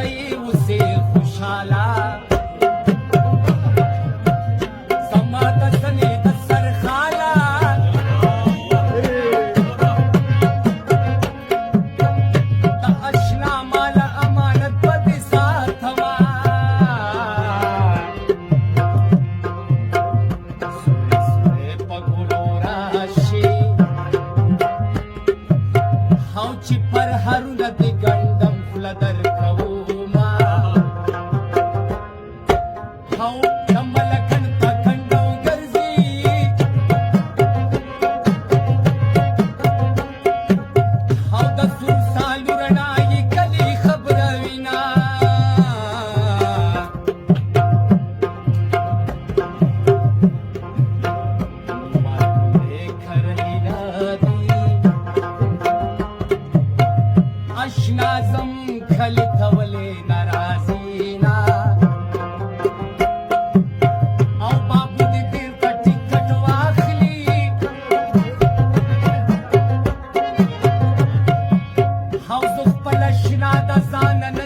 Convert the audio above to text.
سړی اوسې خوشحاله زما د زنې د سر خاله د اشنا مال امانت به دې ساتمه سورې سورې په ګلو راشي او چې پر هرونه دې ګنډم خوله درکومه او د ملکن په کنډو ګرځي او د سور سالو رڼا یې کلي خبروینه ما ټولې کرلي دي اشنا زم کلی تولې ناراضینا او بابو دې بیرته ټیکټ واخلي او زه خپل اشنا د ځانه نه